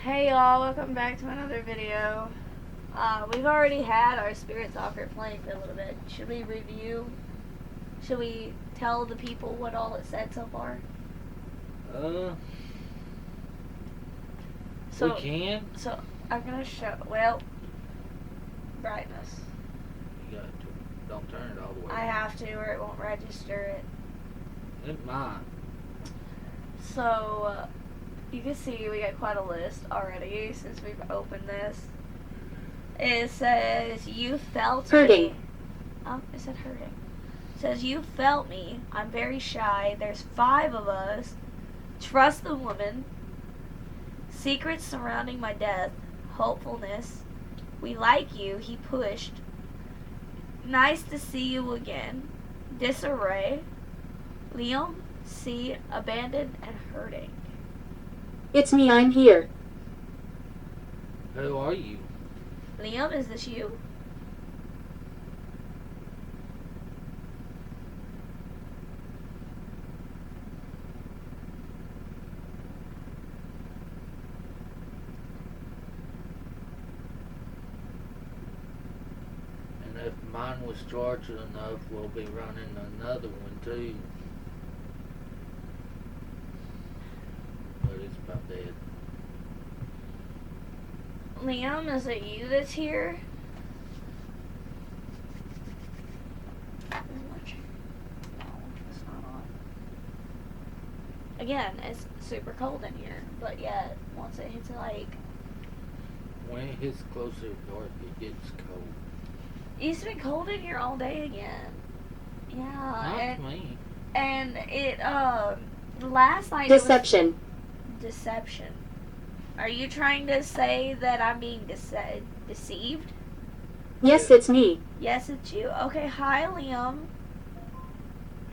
Hey y'all, welcome back to another video. We've already had our Spirit Soccer playing for a little bit. Should we review? Should we tell the people what all it said so far? We can. So I'm gonna show. Well, brightness. You got to. Don't turn it all the way. I have to, or it won't register it. It might. So you can see we got quite a list already since we've opened this. It says you felt Hurting. me. It said hurting. It says you felt me. I'm very shy. There's 5 of us. Trust the woman. Secrets surrounding my death. Hopefulness. We like you. He pushed. Nice to see you again. Disarray. Liam. See. Abandoned and hurting. It's me, I'm here. Who are you? Liam, is this you? And if mine was charged enough, we'll be running another one too. But it's about dead. Liam, is it you that's here? No, it's not on. Again, it's super cold in here, but yet, once it hits like... When it hits closer to dark, it gets cold. It used to be cold in here all day again. Yeah, Not me. and it, last night Deception. it was deception. Are you trying to say that I'm being deceived? Yes, it's me. Yes, it's you. Okay, hi, Liam.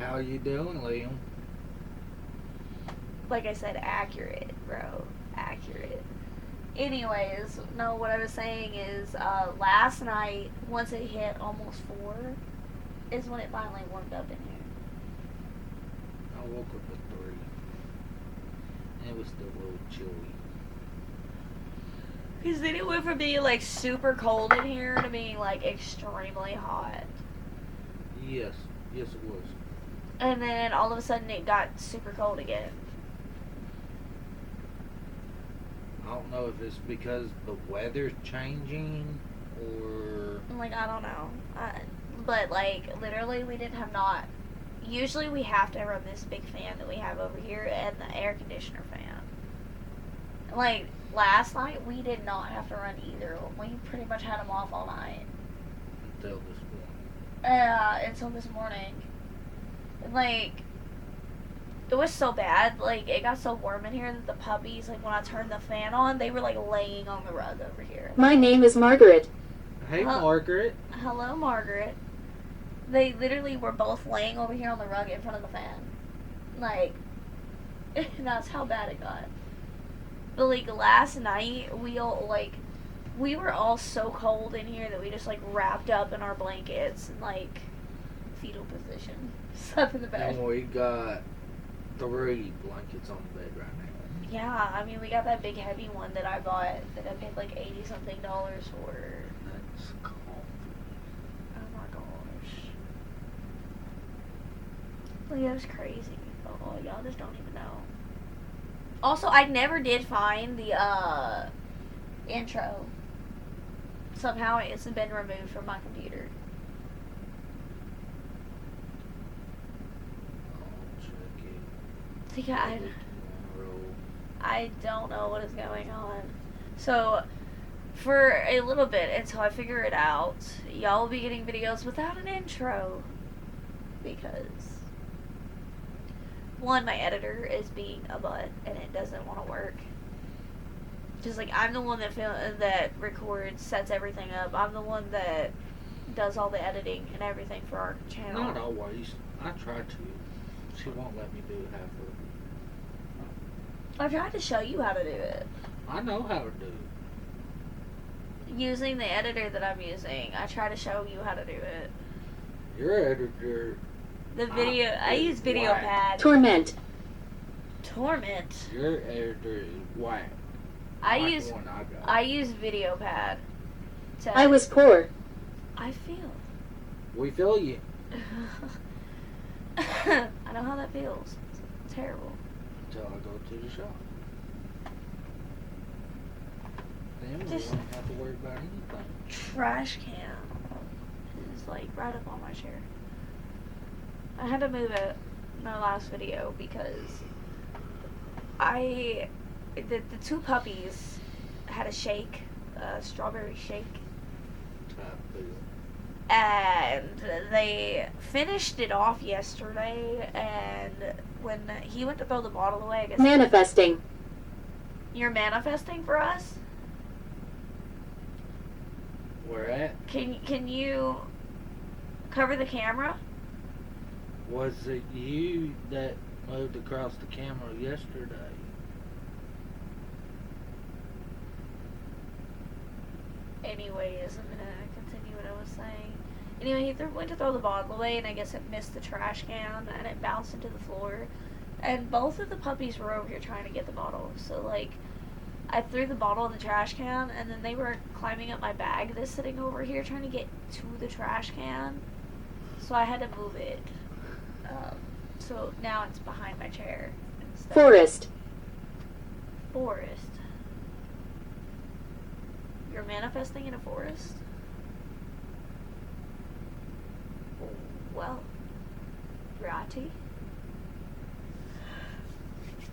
How you doing, Liam? Like I said, accurate, bro. Accurate. Anyways, no, what I was saying is, last night, once it hit almost 4, is when it finally warmed up in here. I woke up at 3. And it was still a little chilly. Because then it went from being, like, super cold in here to being, like, extremely hot. Yes. Yes, it was. And then all of a sudden it got super cold again. I don't know if it's because the weather's changing or... Like, I don't know. But, like, literally we didn't have not... Usually we have to run this big fan that we have over here and the air conditioner fan. Like, last night we did not have to run either. We pretty much had them off all night. Until this morning. Until this morning. And, like, it was so bad. Like, it got so warm in here that the puppies, like, when I turned the fan on, they were, like, laying on the rug over here. My name is Margaret. Hey, Margaret. Hello, Margaret. They literally were both laying over here on the rug in front of the fan. Like, that's how bad it got. But, like, last night, we were all so cold in here that we just, like, wrapped up in our blankets and, like, fetal position. Slept in the bed. And we got 3 blankets on the bed right now. Yeah, I mean, we got that big heavy one that I bought that I paid, like, $80-something for. That's comfy. Oh my gosh. Like, that was crazy. Oh, y'all just don't even know. Also, I never did find the, intro. Somehow it's been removed from my computer. I'll check it. See, I don't know what is going on. So, for a little bit, until I figure it out, y'all will be getting videos without an intro. Because, one, my editor is being a butt, and it doesn't want to work. Just like, I'm the one that records, sets everything up. I'm the one that does all the editing and everything for our channel. Not always. I try to. She won't let me do half of it. I've tried to show you how to do it. I know how to do it. Using the editor that I'm using, I try to show you how to do it. Your editor. The video, I use VideoPad. Torment. Torment. Your editor is whack. I Like use the one I got. I use VideoPad. To, I was poor. I feel. We feel you. I know how that feels. It's terrible. Until I go to the shop. Then we Just- won't have to worry about anything. Trash can is like right up on my chair. I had to move it in the last video because the two puppies had a shake, a strawberry shake, and they finished it off yesterday. And when he went to throw the bottle away, I guess Manifesting. you're manifesting for us. Where at? Can you cover the camera? Was it you that moved across the camera yesterday? Anyways, I'm gonna continue what I was saying. Anyway, he went to throw the bottle away, and I guess it missed the trash can, and it bounced into the floor. And both of the puppies were over here trying to get the bottle. So, like, I threw the bottle in the trash can, and then they were climbing up my bag that's sitting over here trying to get to the trash can. So I had to move it. So now it's behind my chair instead. Forest. Forest. You're manifesting in a forest? Well, righty.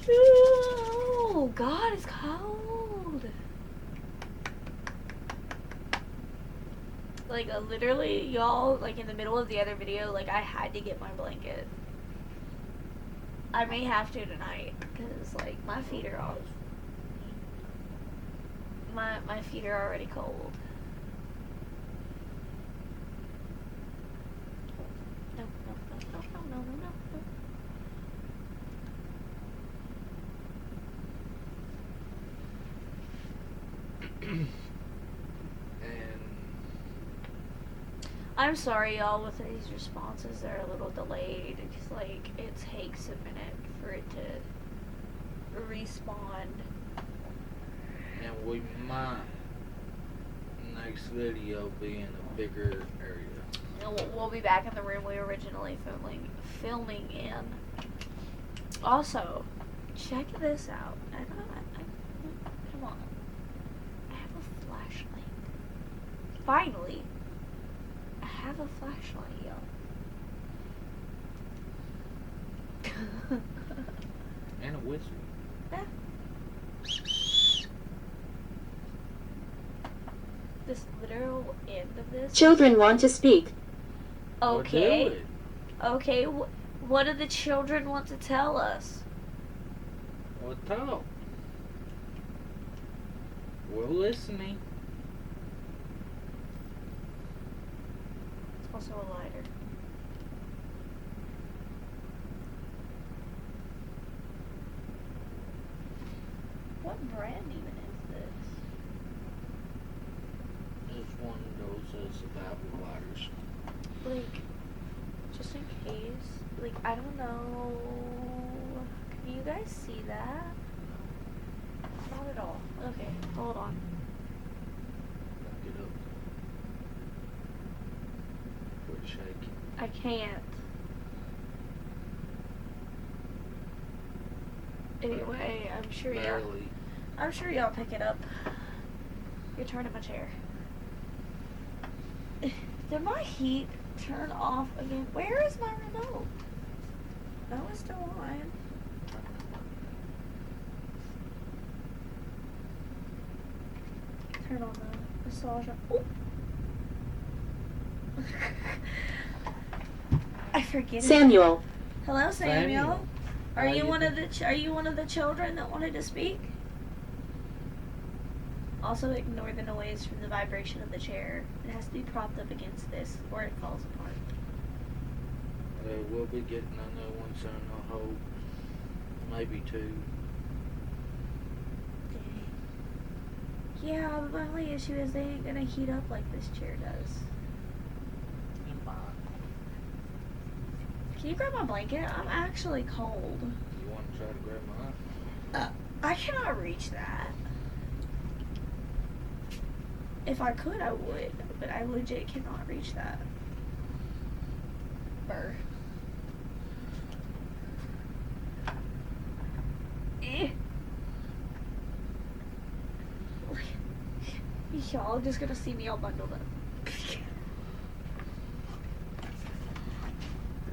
Oh, God, it's cold. Like, literally, y'all, like, in the middle of the other video, like, I had to get my blanket. I may have to tonight, because, like, my feet are all... My feet are already cold. No, no, no, no, no, no, no, no. And I'm sorry, y'all, with these responses. They're a little delayed. Because, like, it takes a minute for it to respawn. and we might next video be in a bigger area. And we'll be back in the room we originally filming in. Also, check this out. Come on. I have a flashlight. Finally, I have a flashlight, y'all. And a whistle. Yeah. This literal end of this. Children want to speak. Well, Okay. do it. Okay. What do the children want to tell us? Well, talk. We're listening. It's also a lighter. What brand even is this? It's one of those survival lighters. Like, just in case. Like, I don't know. Can you guys see that? Not at all. Okay, hold on. Get up. Quit shaking. I can't. Anyway, I'm sure y'all. Barely. I'm sure y'all pick it up. You're turning my chair. Did my heat turn off again? Where is my remote? No, it's still on. Turn on the massager. Oh. I forget it. Samuel. Hello, Samuel. Samuel. Are How you you one of the Are you one of the children that wanted to speak? Also, ignore the noise from the vibration of the chair. It has to be propped up against this, or it falls apart. We'll be getting a new one soon, I hope. Maybe two. Yeah, but my only issue is they ain't gonna heat up like this chair does. It might. Can you grab my blanket? I'm actually cold. You want to try to grab mine? I cannot reach that. If I could, I would, but I legit cannot reach that. Burr. Eh. Y'all just gonna see me all bundled up.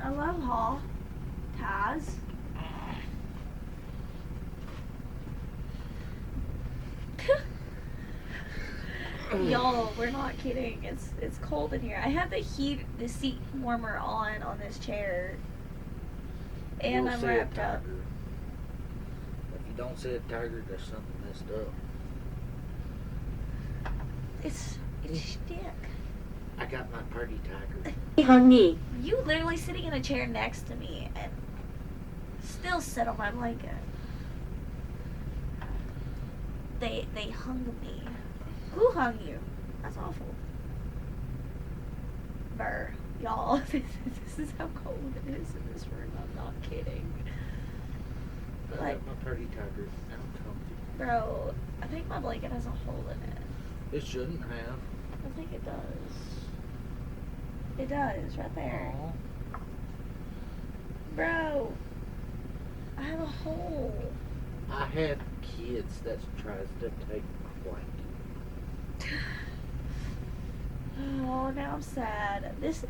I love Hall. Taz. Y'all, we're not kidding. It's cold in here. I have the seat warmer on this chair, and You'll I'm see wrapped a up. tiger. If you don't see a tiger, there's something messed up. It's shtick. I got my party tiger. They hung me. You literally sitting in a chair next to me and still sit on my blanket. They hung me. Who hung you? That's awful. Burr. Y'all, this is how cold it is in this room. I'm not kidding. I Like, got my party tiger. I'm comfy. bro, I think my blanket has a hole in it. It shouldn't have. I think it does. It does, right there. Aw. Bro, I have a hole. I had kids that tries to take my blanket. Oh, now I'm sad. This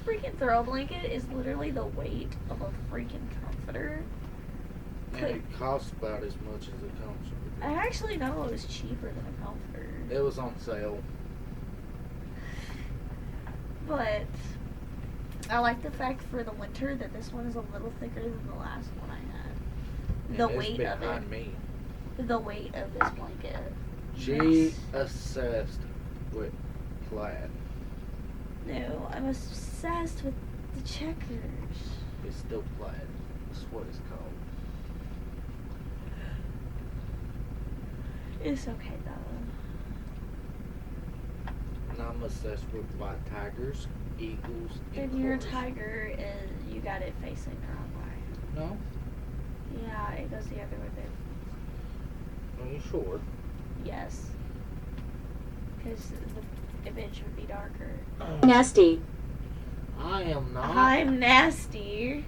freaking throw blanket is literally the weight of a freaking comforter. And it costs about as much as a comforter. I actually know it was cheaper than a comforter. It was on sale. But I like the fact for the winter that this one is a little thicker than the last one I had. The And it's weight of behind it. me. The weight of this blanket. She assessed with plaid. No, I'm obsessed with the checkers. It's still plaid. That's what it's called. It's okay though. And I'm obsessed with white tigers, eagles, and And your cars. tiger is, you got it facing the wrong way. No? Yeah, it goes the other way there. Are you sure? Yes. Because the image would be darker. Nasty. I am not. I'm nasty.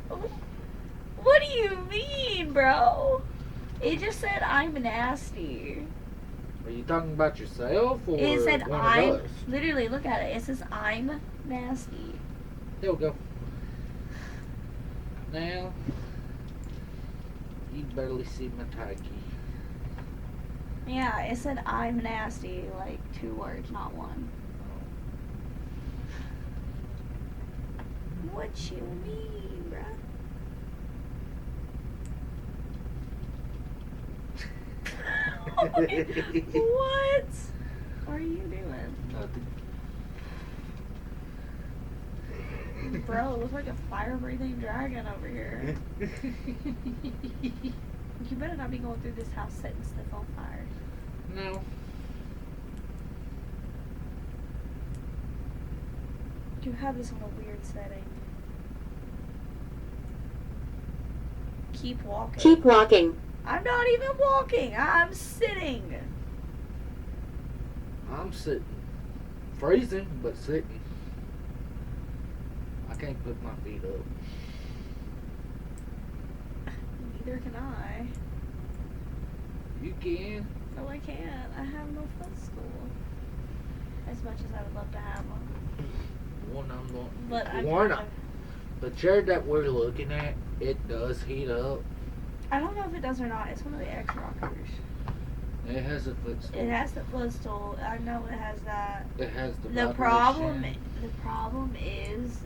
What do you mean, bro? It just said I'm nasty. Are you talking about yourself or It said one I'm. of us? Literally, look at it. It says I'm nasty. There we go. Now, you barely see my tiger. Yeah, it said I'm nasty, like 2 words, not one. What you mean, bruh? What are you doing? Nothing. Bro, it looks like a fire-breathing dragon over here. You better not be going through this house setting stuff on fire. No. You have this on a weird setting. Keep walking. Keep walking. I'm not even walking. I'm sitting. I'm sitting. Freezing, but sitting. I can't put my feet up. Neither can I. You can. No, I can't. I have no footstool. As much as I would love to have one. One I'm going. But I One. kind of- The chair that we're looking at, it does heat up. I don't know if it does or not. It's one of the X rockers. It has a footstool. It has the footstool. I know it has that. It has the The problem vibration. is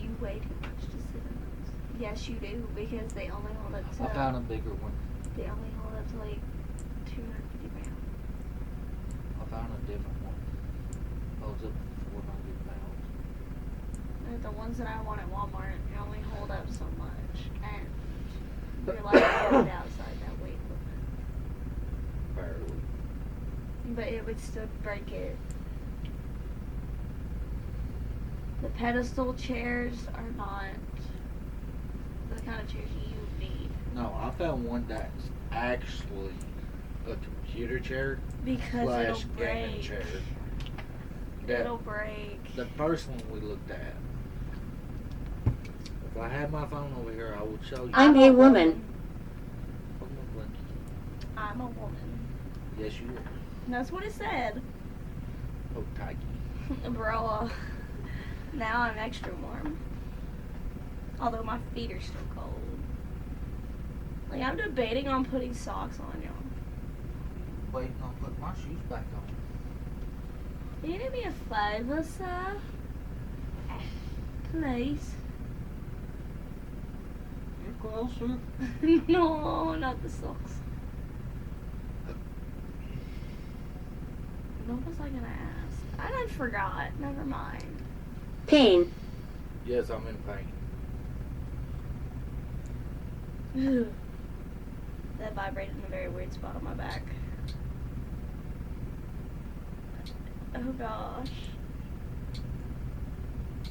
you weigh too much to sit in those. Yes, you do, because they only hold up to. I found a bigger one. They only hold up to like 250 pounds. I found a different one. Holds up 400 pounds. And the ones that I want at Walmart, they only hold up so much, and you're like right outside that weight limit. Barely. But it would still break it. The pedestal chairs are not the kind of chairs you need. No, I found one that's actually A computer chair because slash it'll gaming break. chair. It'll break. The first one we looked at. If I had my phone over here, I would show you. I'm a woman. Come on, Blinky. I'm a woman. Yes, you are. That's what it said. Oh, Tikey. Bro, now I'm extra warm. Although my feet are still cold. Like, I'm debating on putting socks on, y'all. Waiting on put my shoes back on. Can you do me a favor, sir? Please. You're closer. No, not the socks. What was I gonna ask? I done forgot. Never mind. Pain. Yes, I'm in pain. That vibrated in a very weird spot on my back. Oh gosh.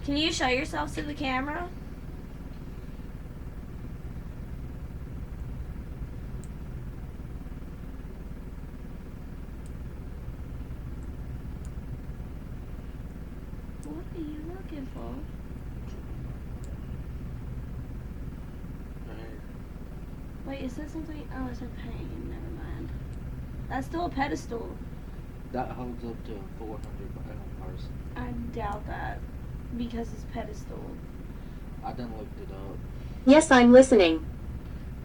Can you show yourself to the camera? What are you looking for? Wait, is that something? Oh, it's a pain. Never mind. That's still a pedestal. That holds up to a 400-pound person. I doubt that because it's pedestal. I done looked it up. Yes, I'm listening.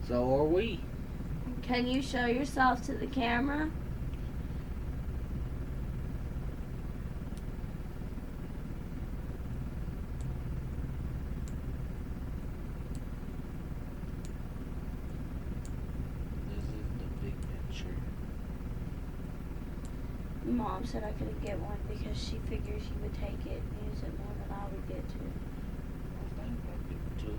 So are we. Can you show yourself to the camera? This is the big picture. Mom said I couldn't get one because she figures you would take it and use it more than I would get to. I think I could too.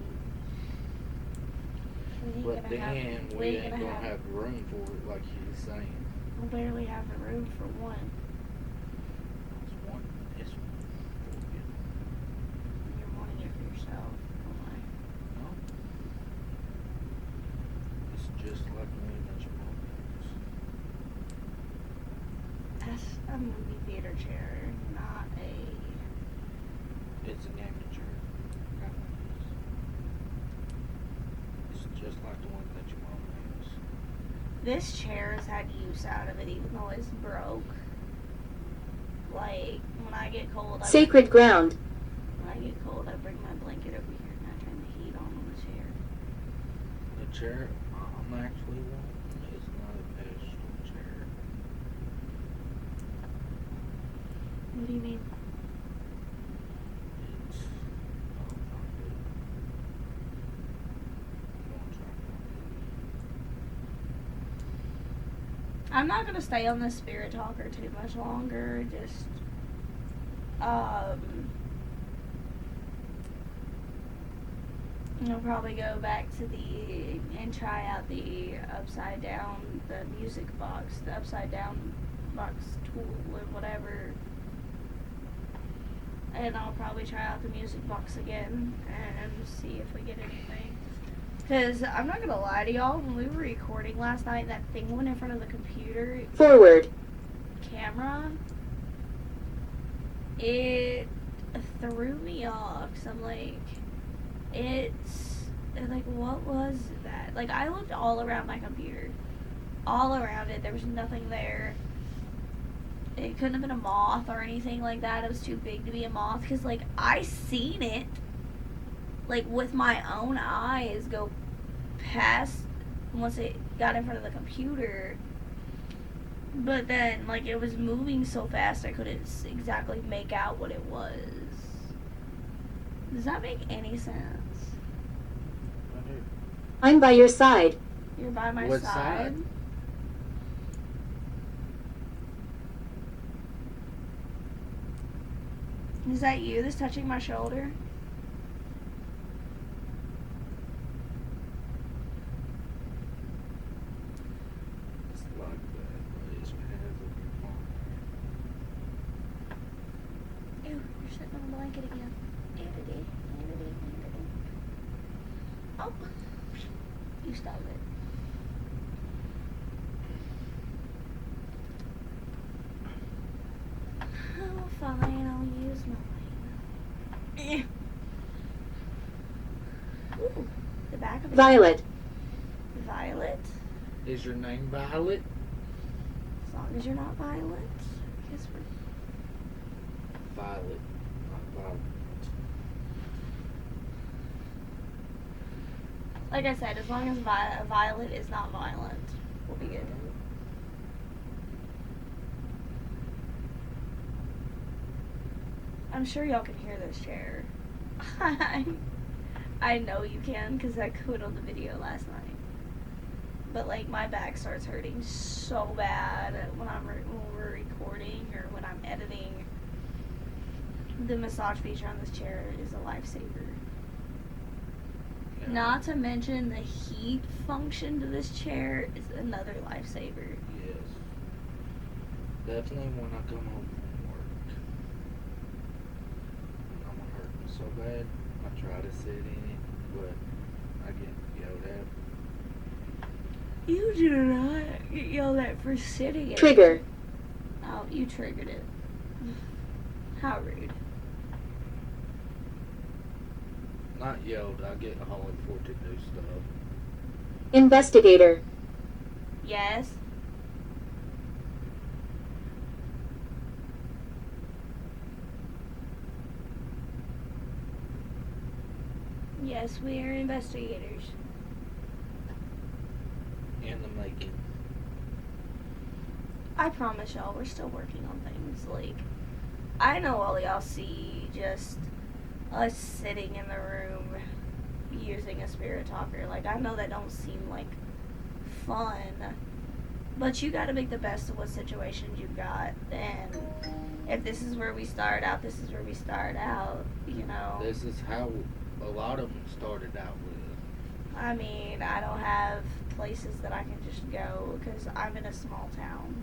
We But ain't gonna then have, we ain't gonna have room for it like he's saying. We'll barely have the room for one. There's one, this one. You're wanting it for yourself. Oh my. No. It's just like the one that your mom has. That's a movie theater chair, not a. It's an amateur. It's just like the one that your mom has. This chair has had use out of it, even though it's broke. Like when I get cold, Sacred ground. When I get cold, I bring my blanket over here and I turn the heat on the chair. The chair I'm actually wanting is not a pedestal chair. What do you mean? It's not good. I'm gonna try to. I'm not gonna stay on this spirit talker too much longer. Just I'll probably go back to and try out the upside down, the music box, the upside down box tool or whatever. And I'll probably try out the music box again and see if we get anything. Because I'm not going to lie to y'all, when we were recording last night, that thing went in front of the computer Forward. camera, it threw me off. So I'm like, like, what was that? Like, I looked all around my computer. All around it. There was nothing there. It couldn't have been a moth or anything like that. It was too big to be a moth. Because, like, I seen it, like, with my own eyes go past once it got in front of the computer. But then, like, it was moving so fast I couldn't exactly make out what it was. Does that make any sense? Right here. I'm by your side. You're by my What side. side? Is that you that's touching my shoulder? It's like that, but it's has a phone. Ew, you're sitting on the blanket again. Oh, you stop it. Fine, I'll use mine. Ooh, the back of it. Violet. Violet. Is your name Violet? As long as you're not Violet. I guess we're... Violet. Not Violet. Like I said, as long as Violet is not violent, we'll be good. I'm sure y'all can hear this chair. I know you can because I could on the video last night. But like my back starts hurting so bad when we're recording or when I'm editing. The massage feature on this chair is a lifesaver. Yeah. Not to mention the heat function to this chair is another lifesaver. Yes. Definitely when I come home from work. I'm hurting so bad. I try to sit in it, but I get yelled at. You do not get yelled at for sitting in Trigger. it. Oh, you triggered it. How rude. Not yelled, I get hollered for to do stuff. Investigator. Yes. Yes, we are investigators. In the making. I promise y'all, we're still working on things. Like, I know all y'all see just us sitting in the room using a spirit talker. Like, I know that don't seem like fun, but you gotta make the best of what situations you've got. And if this is where we start out, this is where we start out, you know. This is how a lot of them started out with. I mean, I don't have places that I can just go because I'm in a small town.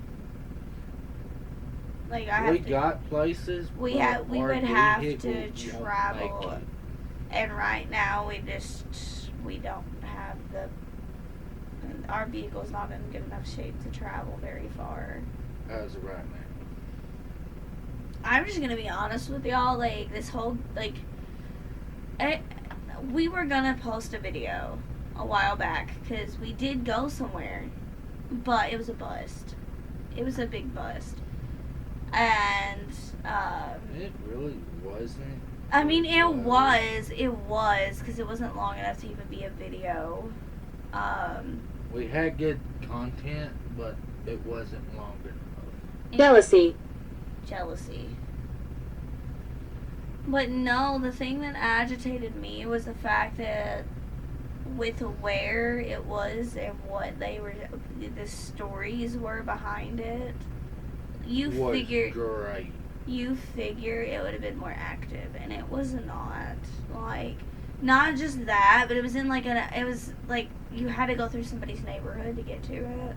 Like I We have to, got places. we but have we our would have to vehicles won't travel, make it. and right now we don't have the. Our vehicle's not in good enough shape to travel very far. As of right now. I'm just gonna be honest with y'all. Like this whole we were gonna post a video a while back because we did go somewhere, but it was a bust. It was a big bust, and It really wasn't. I mean it was because it wasn't long enough to even be a video. We had good content, but it wasn't long enough. Jealousy. Jealousy. But no, the thing that agitated me was the fact that with where it was and what the stories were behind it, you Was figure great. it would have been more active, and it was not. Like, not just that, but it was in like it was like you had to go through somebody's neighborhood to get to it.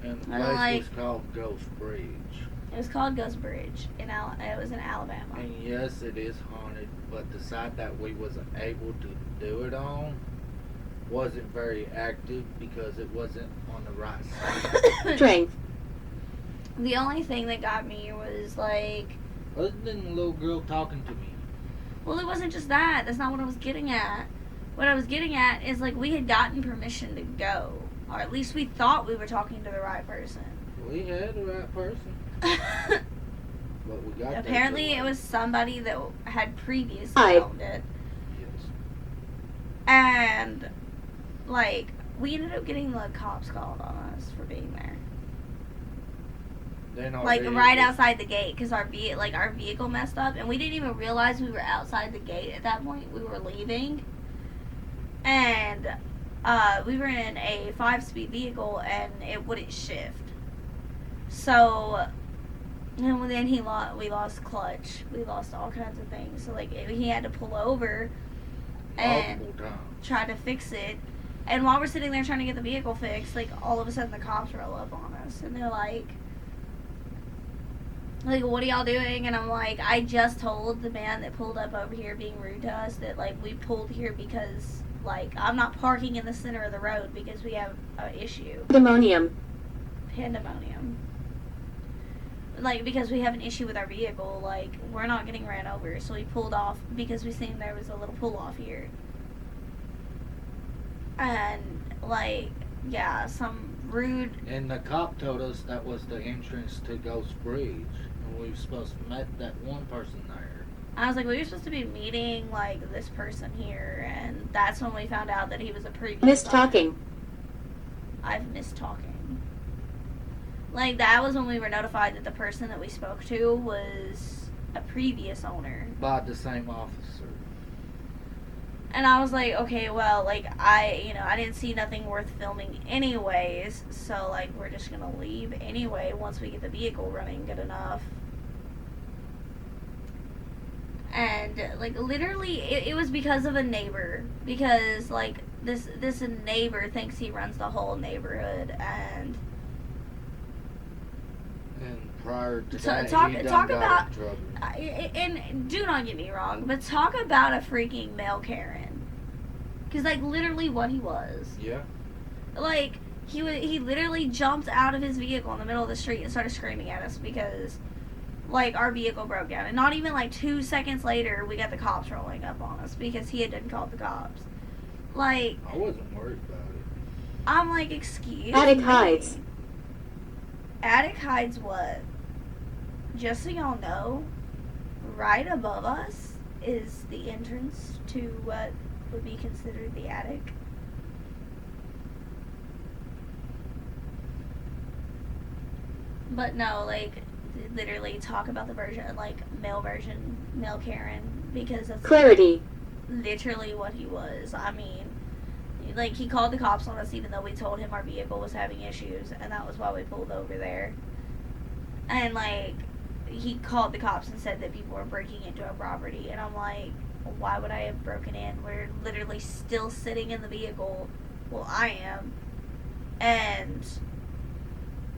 And the I place like- was called Ghost Bridge. It was called Ghost Bridge, it was in Alabama. And yes, it is haunted, but the side that we wasn't able to do it on wasn't very active because it wasn't on the right side. Strength. The only thing that got me was like, Other than the little girl talking to me. well, it wasn't just that. That's not what I was getting at. What I was getting at is like we had gotten permission to go, or at least we thought we were talking to the right person. We had the right person, but we got there Apparently, too it late. was somebody that had previously Hi. owned it, Yes. and like we ended up getting the cops called on us for being there. Then our Like vehicle- right outside the gate because our vehicle messed up, and we didn't even realize we were outside the gate at that point. We were leaving, and we were in a 5-speed vehicle and it wouldn't shift. So and then we lost clutch, we lost all kinds of things. So like he had to pull over and multiple times. try to fix it. And while we're sitting there trying to get the vehicle fixed, like all of a sudden the cops roll up on us and they're like, what are y'all doing? And I'm like, I just told the man that pulled up over here being rude to us that like we pulled here because like I'm not parking in the center of the road because we have an issue. Pandemonium. Pandemonium. like, because we have an issue with our vehicle. Like, we're not getting ran over, so we pulled off because we seen there was a little pull off here. And, like, yeah, some rude. And the cop told us that was the entrance to Ghost Bridge, and we were supposed to met that one person there. I was like, we were supposed to be meeting, like, this person here, and that's when we found out that he was a previous. Missed owner. talking. I've missed talking. Like, that was when we were notified that the person that we spoke to was a previous owner. By the same officer. And I was like, okay, well, like, I didn't see nothing worth filming anyways, so, like, we're just gonna leave anyway once we get the vehicle running good enough. And, like, literally, it was because of a neighbor. Because, like, this neighbor thinks he runs the whole neighborhood, and Prior to So, that, talk he done about- got in trouble. and do not get me wrong, but talk about a freaking male Karen. Because, like, literally what he was. Yeah. Like, he literally jumped out of his vehicle in the middle of the street and started screaming at us because, like, our vehicle broke down. And not even, like, 2 seconds later, we got the cops rolling up on us because he had done called the cops. Like, I wasn't worried about it. I'm like, excuse Attic me. Heights. Attic Heights what? Just so y'all know, right above us is the entrance to what would be considered the attic. But no, like, literally talk about the version, like, male version, male Karen, because that's Clarity. literally what he was. I mean, like, he called the cops on us even though we told him our vehicle was having issues, and that was why we pulled over there. And, like, he called the cops and said that people were breaking into our property, and I'm like, why would I have broken in? We're literally still sitting in the vehicle. Well, I am. And,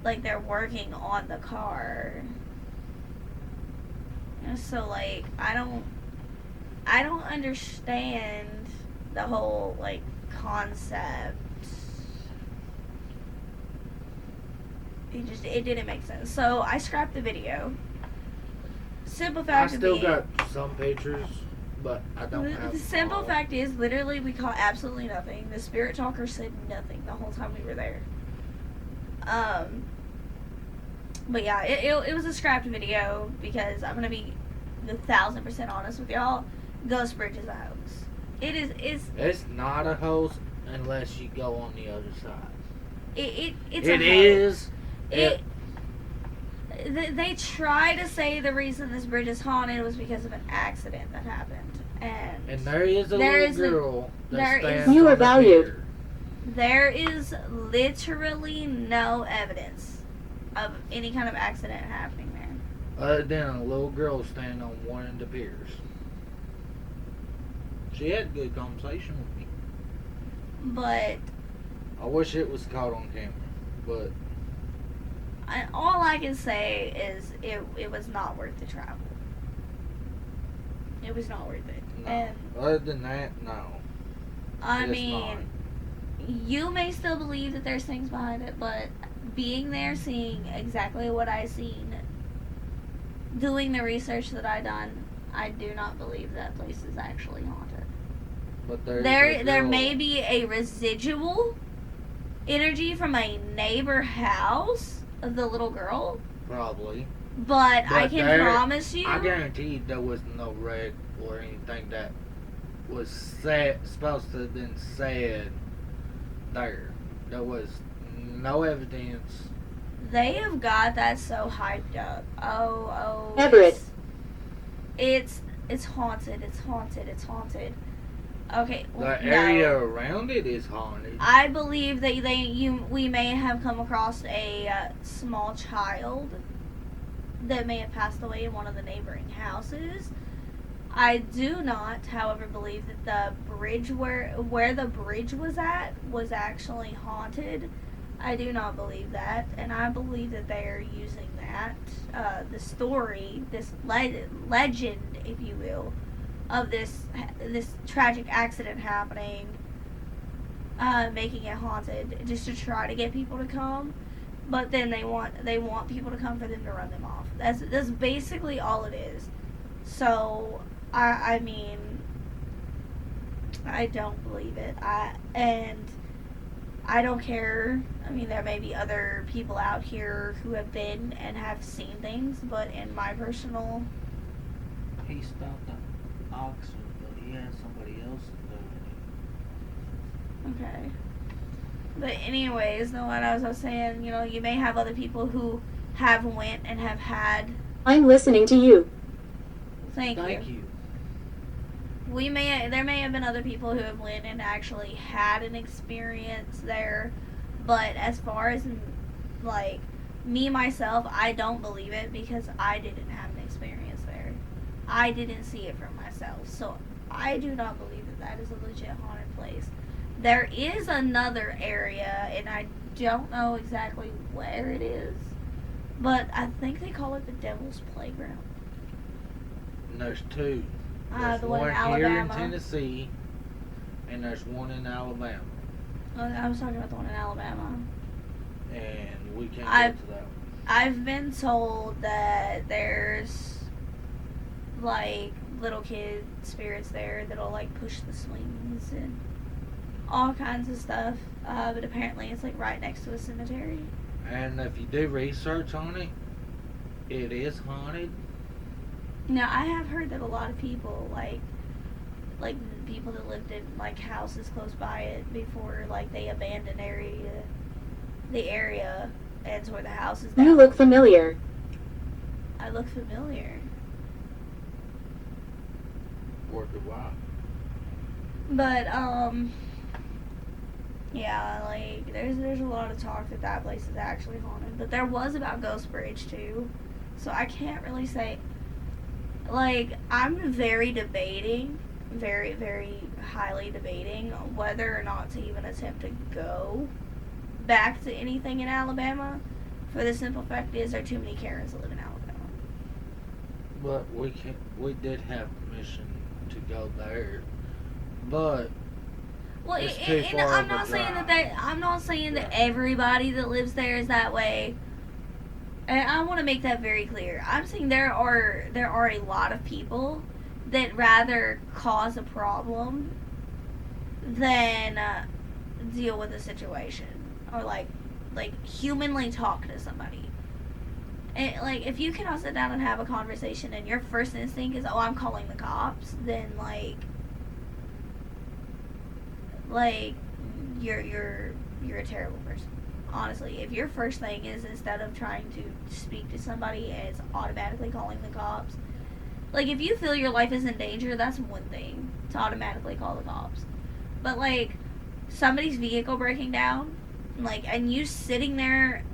like, they're working on the car. And so, like, I don't understand the whole, like, concept. It didn't make sense. So I scrapped the video. Simple I fact of still being, got some pictures, but I don't have the them simple all. fact is, literally, we caught absolutely nothing. The spirit talker said nothing the whole time we were there. But yeah, it was a scrapped video because I'm gonna be 1,000% honest with y'all. Ghost Bridge is a hoax. It's not a hoax unless you go on the other side. It's It a is. hoax. They try to say the reason this bridge is haunted was because of an accident that happened, and there is a there little is a- girl there that stands is- You on are the valued. pier. there is literally no evidence of any kind of accident happening there. Other than a little girl standing on one of the piers. She had a good conversation with me. But I wish it was caught on camera, but all I can say is it was not worth the travel. It was not worth it. no. And Other than that, no. I It's mean, you may still believe that there's things behind it, but being there, seeing exactly what I seen, doing the research that I done, I do not believe that place is actually haunted. But there's There a there girl- may be a residual energy from a neighbor house of the little girl, probably. but I But can there- promise you, I guarantee there was no wreck or anything that was supposed to have been said there. There was no evidence. they have got that so hyped up. Oh, Everett. It's haunted. It's haunted. It's haunted. Okay, The no. area around it is haunted. I believe that we may have come across a small child that may have passed away in one of the neighboring houses. I do not, however, believe that the bridge where the bridge was at was actually haunted. I do not believe that, and I believe that they are using that, the story, this legend, if you will, of this tragic accident happening, making it haunted, just to try to get people to come. but then they want people to come for them to run them off. That's basically all it is. So I mean, I don't believe it. I don't care. I mean, there may be other people out here who have been and have seen things, but in my personal, He stopped the auction, but he had somebody else doing okay. But anyways, no, what I was saying, you may have other people who have went and have had. I'm listening to you. it. Thank Thank you. you. There may have been other people who have went and actually had an experience there, but as far as like me myself, I don't believe it because I didn't have an experience there. I didn't see it for myself, so I do not believe that is a legit haunted place. There is another area, and I don't know exactly where it is, but I think they call it the Devil's Playground. And there's two. There's The one in here in Alabama. Tennessee, and there's one in Alabama. I was talking about the one in Alabama. And we can't I've- get to that one. I've been told that there's like little kid spirits there that'll like push the swings and all kinds of stuff. But apparently it's like right next to a cemetery. And if you do research on it, it is haunted. Now I have heard that a lot of people like people that lived in like houses close by it before like they abandoned the area and tore the houses down. You look familiar. I look familiar. Or do I? But yeah, like there's a lot of talk that place is actually haunted. But there was about Ghost Bridge too, so I can't really say. Like I'm very highly debating whether or not to even attempt to go back to anything in Alabama. For the simple fact is, there are too many Karens that live in Alabama. But we did have permission to go there. But Well, it's too far I'm of a not saying drive. I'm not saying that Right. everybody that lives there is that way. And I want to make that very clear. I'm saying there are a lot of people that rather cause a problem than deal with a situation or like humanly talk to somebody. And like if you cannot sit down and have a conversation and your first instinct is, oh, I'm calling the cops, then like you're a terrible person. Honestly, if your first thing is, instead of trying to speak to somebody, is automatically calling the cops, like if you feel your life is in danger, that's one thing to automatically call the cops. But like somebody's vehicle breaking down, like, and you sitting there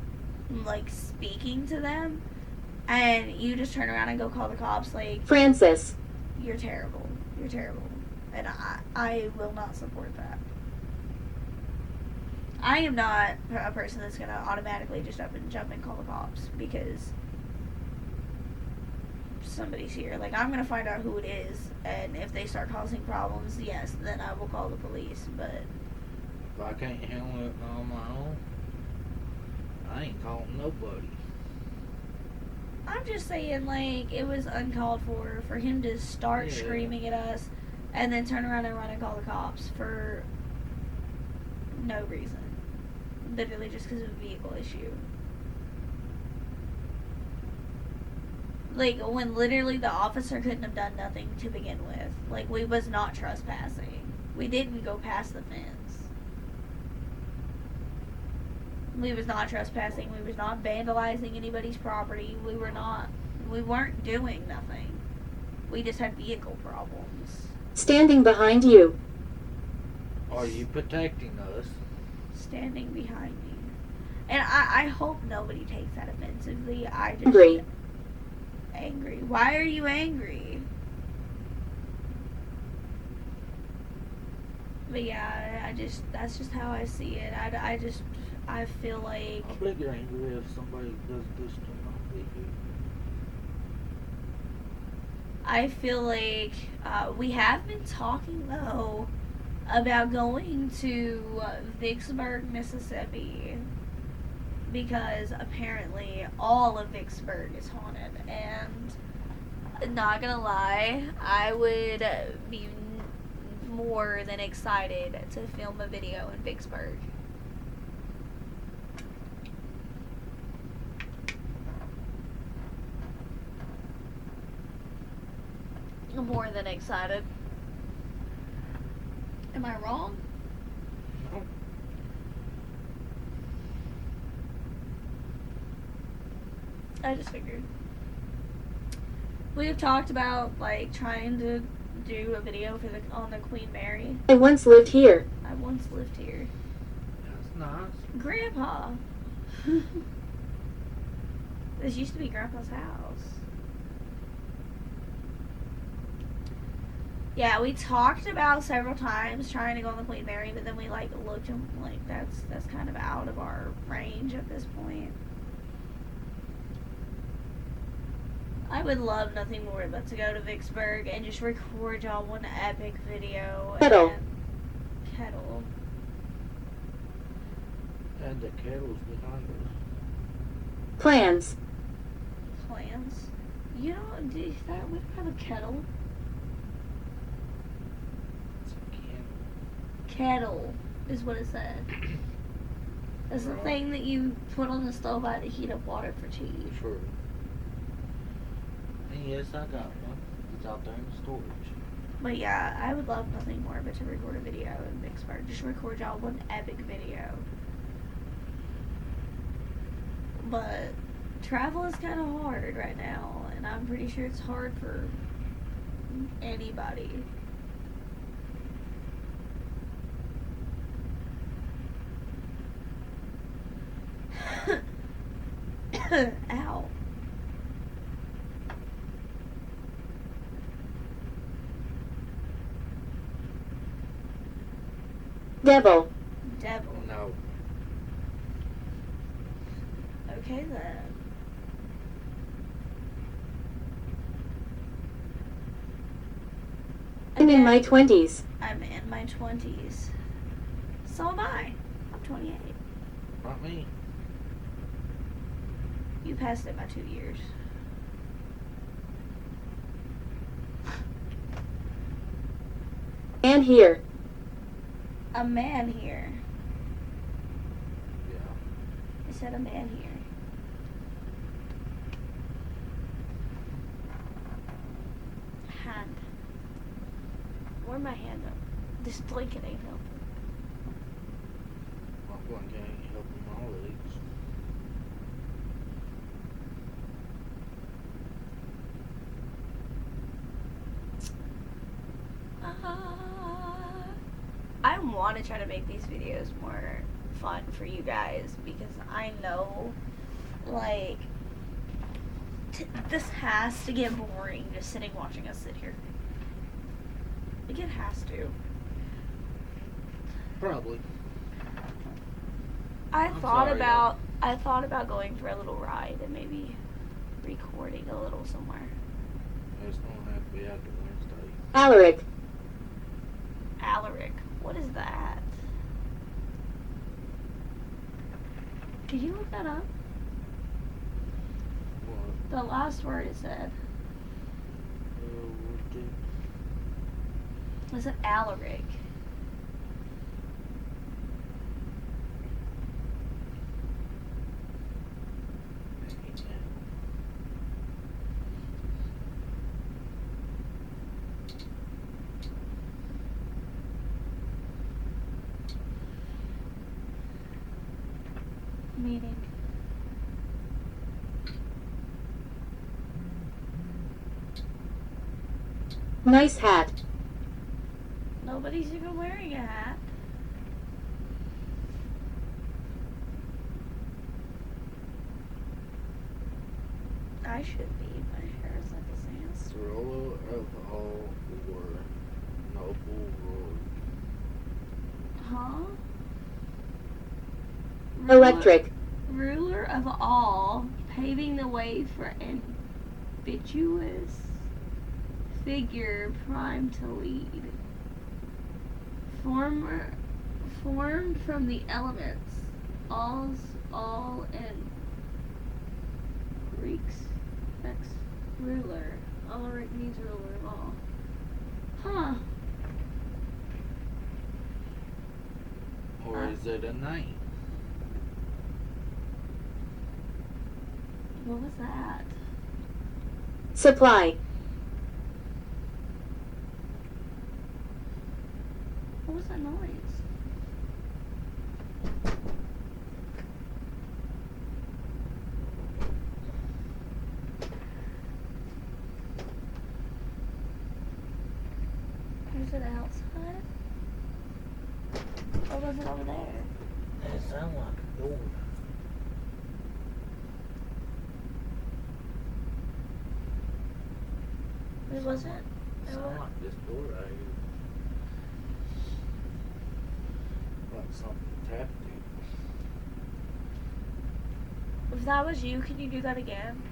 like speaking to them, and you just turn around and go call the cops, like, Francis. you're terrible. You're terrible. And I will not support that. I am not a person that's going to automatically just up and jump and call the cops because somebody's here. Like, I'm going to find out who it is, and if they start causing problems, yes, then I will call the police. But if I can't handle it on my own, I ain't calling nobody. I'm just saying, like, it was uncalled for him to start Yeah. screaming at us and then turn around and run and call the cops for no reason. Literally just because of a vehicle issue. Like, when literally the officer couldn't have done nothing to begin with. Like, we was not trespassing. We didn't go past the fence. We was not trespassing. We was not vandalizing anybody's property. We weren't doing nothing. We just had vehicle problems. Standing behind you. Are you protecting us? Standing behind me. And I hope nobody takes that offensively. I just... Angry. Angry. Why are you angry? But yeah, that's just how I see it. I feel like... I'll be angry if somebody does this to my vehicle. I feel like we have been talking, though, about going to Vicksburg, Mississippi. because apparently all of Vicksburg is haunted, and not gonna lie, I would be more than excited to film a video in Vicksburg. More than excited. Am I wrong? No. I just figured. We have talked about like trying to do a video for on the Queen Mary. I once lived here. I once lived here. That's nice. Grandpa. This used to be Grandpa's house. Yeah, we talked about several times trying to go on the Queen Mary, but then we like looked and like that's kind of out of our range at this point. I would love nothing more but to go to Vicksburg and just record y'all one epic video. Kettle. And kettle. And the kettle's behind us. Plans. Plans. You know, we don't have a kettle. It's a candle. Kettle is what it said. That's the thing that you put on the stove by to heat up water for tea. Sure. And yes, I got one. It's out there in storage. But yeah, I would love nothing more but to record a video in Vicksburg. Just record y'all one epic video. But travel is kind of hard right now, and I'm pretty sure it's hard for anybody. Ow. Devil. Devil. No. Okay then. I'm in my 20s. I'm in my 20s. So am I. I'm 28. Not me. You passed it by 2 years. And here. A man here. Yeah. I said a man here. Hand. Where my hand up? This blanket ain't helping. My blanket ain't helping my legs. I want to try to make these videos more fun for you guys because I know, like, this has to get boring just sitting watching us sit here. Like, it has to. Probably. I I'm thought sorry, about going for a little ride and maybe recording a little somewhere. It's gonna have to be after Wednesday. Alaric. Alaric. What is that? Did you look that up? What? The last word it said. What did... Was it Alaric? Meeting. Nice hat. Nobody's even wearing a hat. I should be. My hair is like a sand. Ruler of all war, noble lord. Huh? Electric. Ruler of all, paving the way for ambiguous figure primed to lead. Formed from the elements, all in Greeks. X ruler. All right means ruler of all. Huh. Or is it a name? What was that? Supply. What was that noise? Was it outside? Or was it over there? It sounds like a door. It wasn't. It sounds like this door right here. Like something tapped it. If that was you, can you do that again?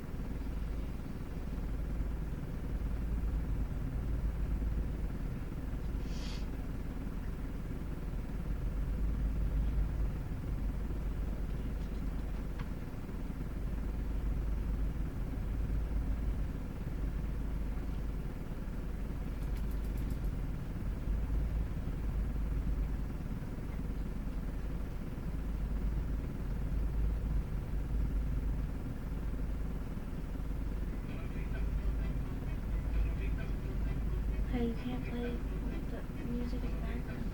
Hey, you can't play the music in the background.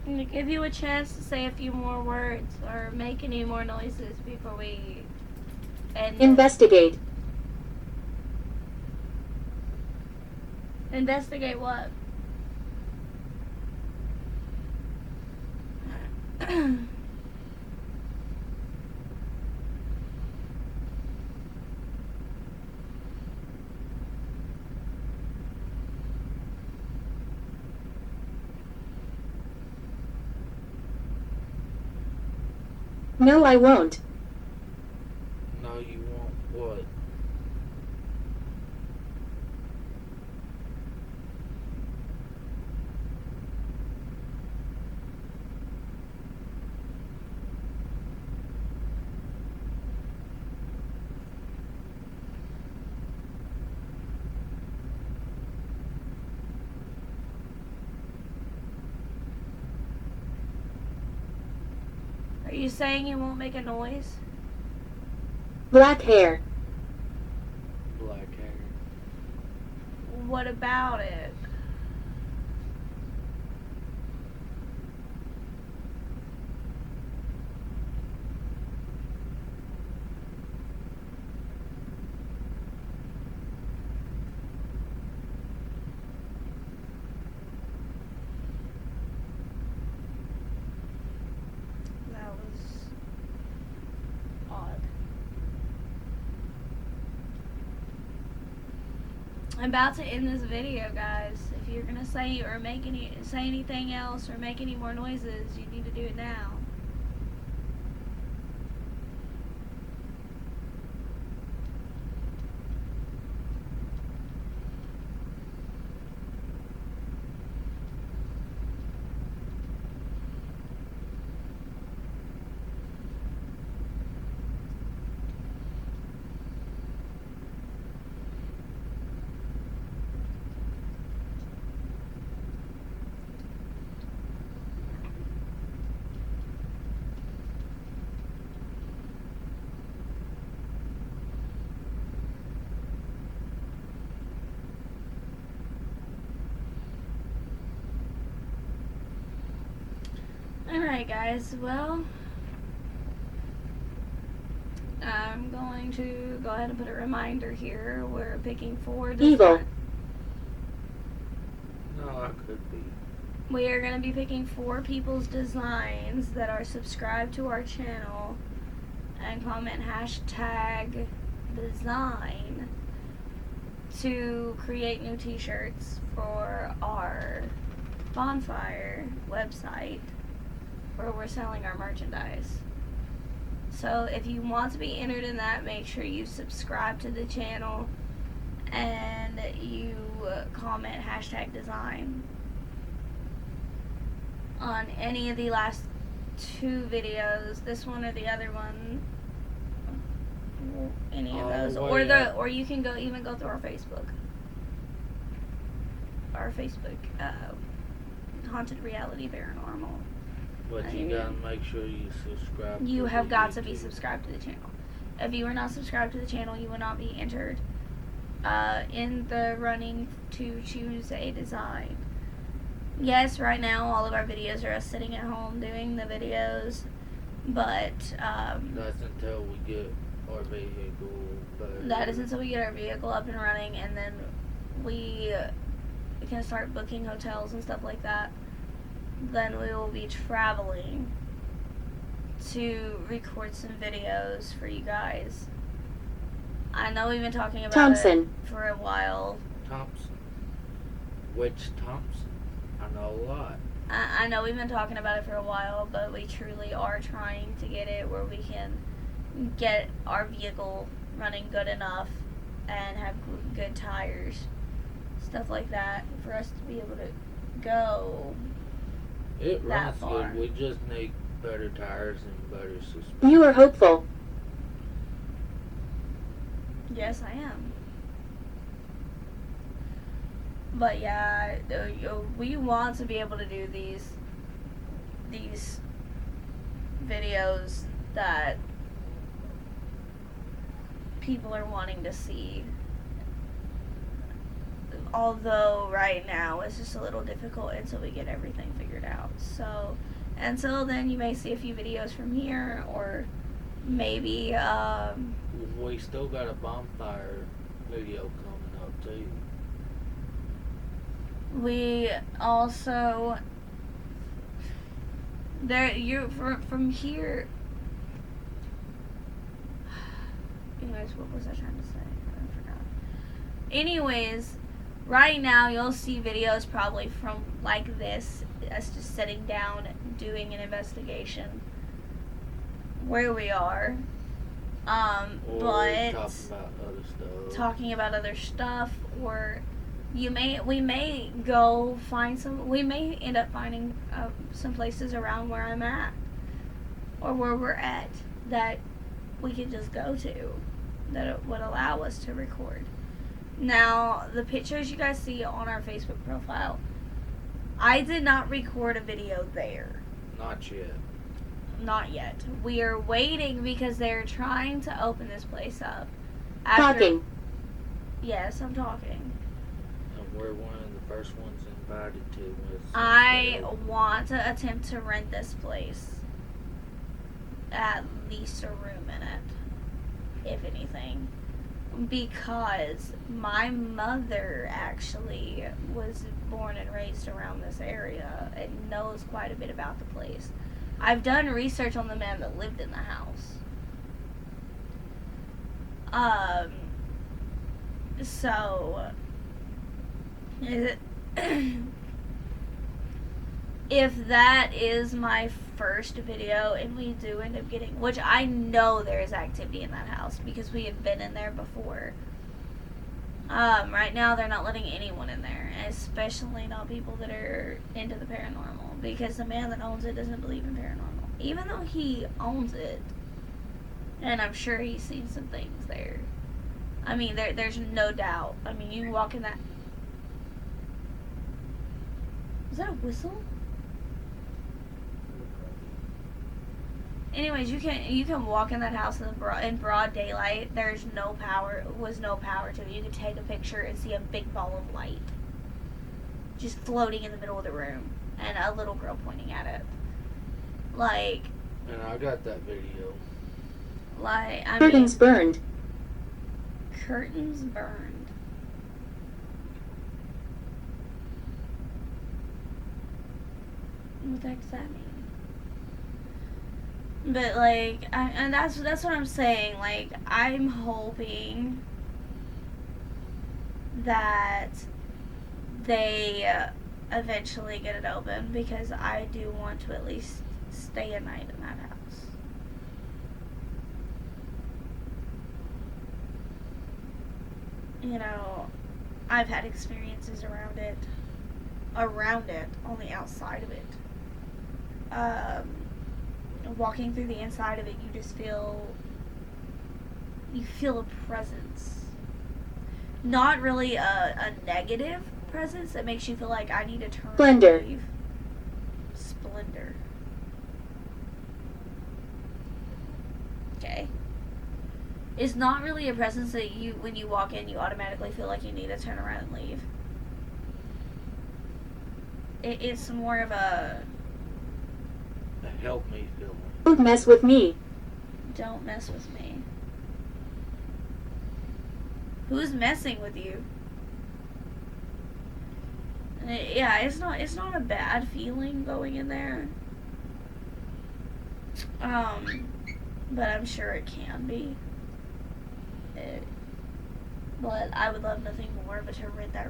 I'm gonna give you a chance to say a few more words or make any more noises before we end. Investigate. Investigate what? No, I won't. No, you won't. What? Are you saying you won't make a noise? Black hair. Black hair. What about it? That was odd. I'm about to end this video, guys. If you're gonna say or say anything else or make any more noises, you need to do it now. Alright, guys, well, I'm going to go ahead and put a reminder here. We're picking 4 Evil. No, I could be. We are going to be picking 4 people's designs that are subscribed to our channel and comment hashtag design to create new t-shirts for our bonfire website where we're selling our merchandise. So if you want to be entered in that, make sure you subscribe to the channel and you comment hashtag design. on any of the last 2 videos, this one or the other one, any of those, or you can even go through our Facebook. Our Facebook, Haunted Reality Paranormal. But you gotta make sure you subscribe. You to have the got to be YouTube. subscribed to the channel. If you are not subscribed to the channel, you will not be entered in the running to choose a design. Yes, right now all of our videos are us sitting at home doing the videos, but That's until we get our vehicle. that is until we get our vehicle up and running, and then we can start booking hotels and stuff like that. Then we will be traveling to record some videos for you guys. I know we've been talking about Thompson. it for a while. Thompson. Which Thompson? I know a lot. I know we've been talking about it for a while, but we truly are trying to get it where we can get our vehicle running good enough and have good tires, stuff like that, for us to be able to go. It That runs far. good. We just need better tires and better suspension. You are hopeful. Yes, I am. But yeah, we want to be able to do these videos that people are wanting to see. Although right now it's just a little difficult until we get everything figured out. So until then, you may see a few videos from here, or maybe We still got a bonfire video coming up too. we also from here. Anyways, what was I trying to say? I forgot. Anyways, right now you'll see videos probably from like this, us just sitting down doing an investigation where we are, Or but talking about other stuff. or we may go find we may end up finding some places around where I'm at or where we're at that we could just go to, that it would allow us to record. Now, the pictures you guys see on our Facebook profile, I did not record a video there. Not yet. Not yet. We are waiting because they're trying to open this place up. Talking. Yes, I'm talking. And we're one of the first ones invited to this. I want to attempt to rent this place. At least a room in it, if anything. Because my mother actually was born and raised around this area and knows quite a bit about the place. I've done research on the man that lived in the house. So if that is my first video and we do end up getting, which I know there is activity in that house because we have been in there before. Right now they're not letting anyone in there, especially not people that are into the paranormal, because the man that owns it doesn't believe in paranormal, even though he owns it, and I'm sure he's seen some things there. I mean, there's no doubt. I mean, you walk in that. Is that a whistle? Anyways, you can walk in that house in broad daylight. There's no power. Was no power to it. You could take a picture and see a big ball of light just floating in the middle of the room, and a little girl pointing at it. Like. And I got that video. Like, I Curtains mean, burned. curtains burned. What the heck does that mean? But like, and that's what I'm saying. Like, I'm hoping that they eventually get it open, because I do want to at least stay a night in that house. You know, I've had experiences around it, on the outside of it. walking through the inside of it, you just feel a presence. Not really a negative presence that makes you feel like I need to turn Splendor. and leave. Splendor. Okay. It's not really a presence that you, when you walk in, you automatically feel like you need to turn around and leave. It's more of a Help me feel. Don't mess with me. don't mess with me. Who's messing with you? Yeah, it's not a bad feeling going in there. But I'm sure it can be. But I would love nothing more but to rent a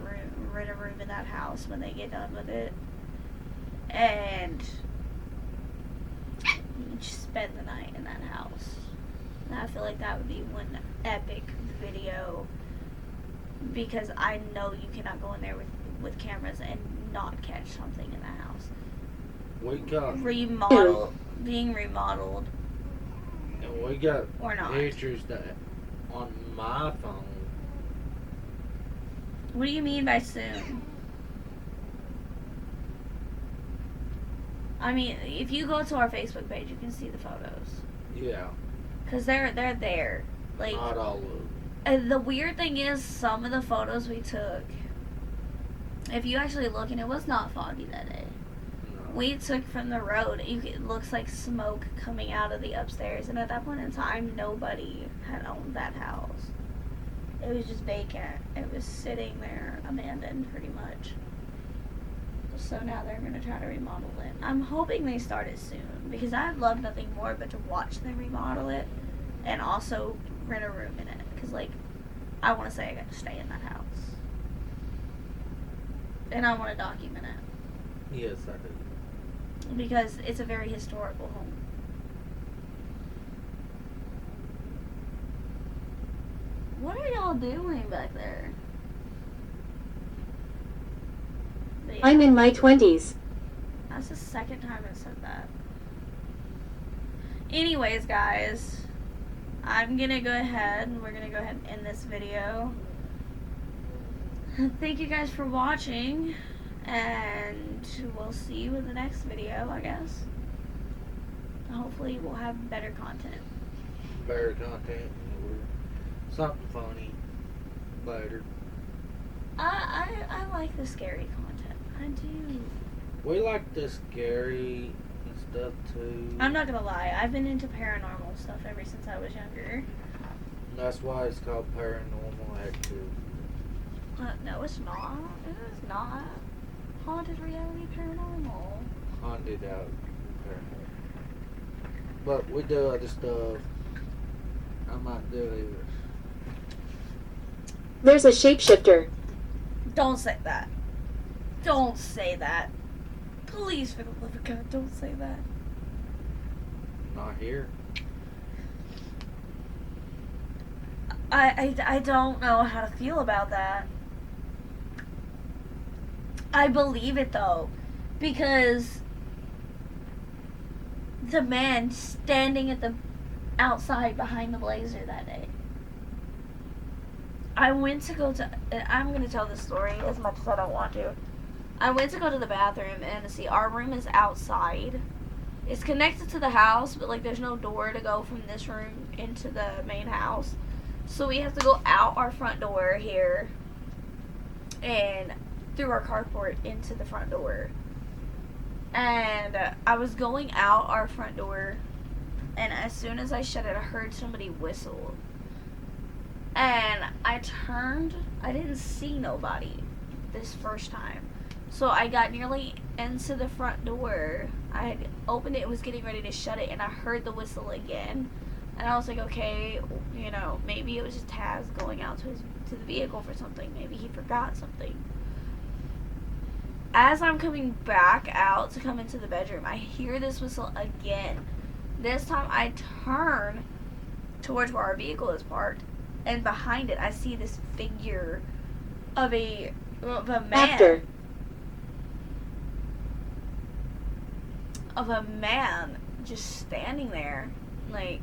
room in that house when they get done with it, and just spend the night in that house. And I feel like that would be one epic video, because I know you cannot go in there with cameras and not catch something in the house. We got Being remodeled and we got or not. pictures that on my phone. What do you mean by soon? I mean, if you go to our Facebook page, you can see the photos. Yeah, Because they're there. Like, not all of them. and the weird thing is, some of the photos we took, if you actually look, and it was not foggy that day, No. we took from the road, it looks like smoke coming out of the upstairs. And at that point in time, nobody had owned that house. It was just vacant. It was sitting there, abandoned, pretty much. So now they're going to try to remodel it. I'm hoping they start it soon, because I'd love nothing more but to watch them remodel it and also rent a room in it. Because, like, I want to say I got to stay in that house. And I want to document it, Yes, I do. because it's a very historical home. What are y'all doing back there? But yeah, I'm in my 20s. that's the second time I said that. Anyways, guys, I'm gonna go ahead and we're gonna go ahead and end this video. Thank you guys for watching, and we'll see you in the next video, I guess. Hopefully we'll have better content. Better content or something funny. Better. I like the scary content. I do. We like the scary and stuff too. I'm not gonna lie, I've been into paranormal stuff ever since I was younger. That's why it's called Paranormal Activity. No, it's not. It is not. Haunted reality paranormal. Haunted out. But we do other stuff. I might do it. There's a shapeshifter. Don't say that. Don't say that. Please, for the love of God, don't say that. Not here. I don't know how to feel about that. I believe it though, because the man standing at the outside behind the Blazer that day. I went to go to. I'm gonna tell this story as much as I don't want to. I went to go to the bathroom, and see, our room is outside. It's connected to the house, but like there's no door to go from this room into the main house. So we have to go out our front door here and through our carport into the front door. And I was going out our front door, and as soon as I shut it, I heard somebody whistle. And I turned, I didn't see nobody this first time. So I got nearly into the front door. I had opened it, was getting ready to shut it, and I heard the whistle again. And I was like, okay, you know, maybe it was just Taz going out to the vehicle for something. Maybe he forgot something. As I'm coming back out to come into the bedroom, I hear this whistle again. This time I turn towards where our vehicle is parked, and behind it I see this figure of a man. Actor. of a man just standing there. Like,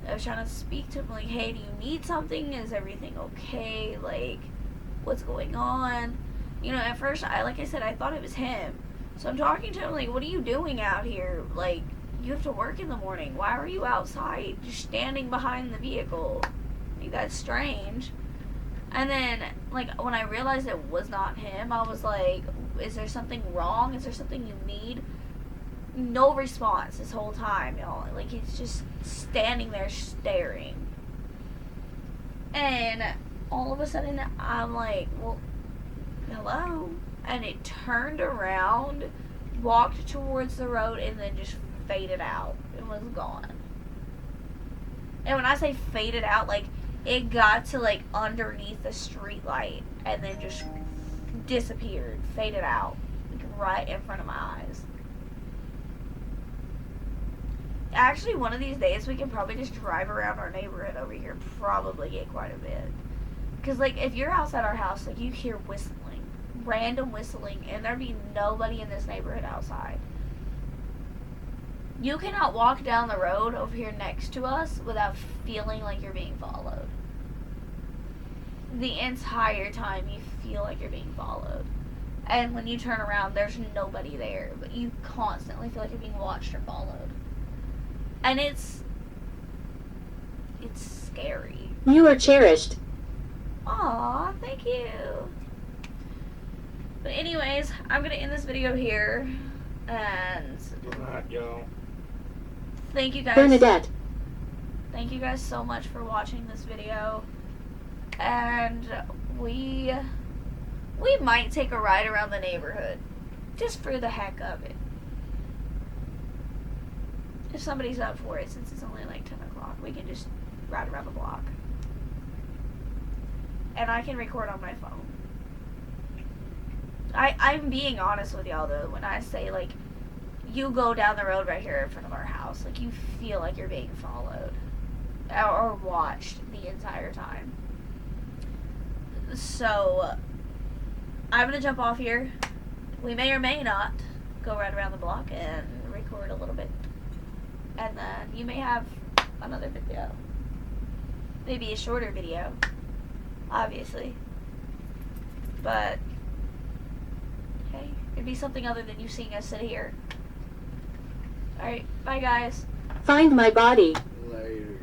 I was trying to speak to him, like, hey, do you need something? Is everything okay? Like, what's going on? You know, at first, like I said, I thought it was him. So I'm talking to him, like, what are you doing out here? Like, you have to work in the morning. Why are you outside just standing behind the vehicle? Like, that's strange. And then, like, when I realized it was not him, I was like, is there something wrong? Is there something you need? No response this whole time, y'all. Like, he's just standing there staring. And all of a sudden, I'm like, well, hello? And it turned around, walked towards the road, and then just faded out. It was gone. And when I say faded out, like, it got to, like, underneath the street light, and then just disappeared, faded out, like, right in front of my eyes. Actually, one of these days, we can probably just drive around our neighborhood over here, probably get quite a bit. Because, like, if you're outside our house, like, you hear whistling, random whistling, and there'd be nobody in this neighborhood outside. You cannot walk down the road over here next to us without feeling like you're being followed. The entire time you feel like you're being followed. And when you turn around, there's nobody there, but you constantly feel like you're being watched or followed. And it's scary. You are cherished. Aw, thank you. But anyways, I'm gonna end this video here, and Good night, y'all. thank you guys. Bernadette. Thank you guys so much for watching this video. And we might take a ride around the neighborhood, just for the heck of it. If somebody's up for it, since it's only like 10 o'clock, we can just ride around the block. And I can record on my phone. I'm being honest with y'all though, when I say, like, you go down the road right here in front of our house, like, you feel like you're being followed or watched the entire time. So I'm gonna jump off here. We may or may not go right around the block and record a little bit, and then you may have another video, maybe a shorter video, obviously, but hey, it'd be something other than you seeing us sit here. Alright, bye guys. Find my body. Later.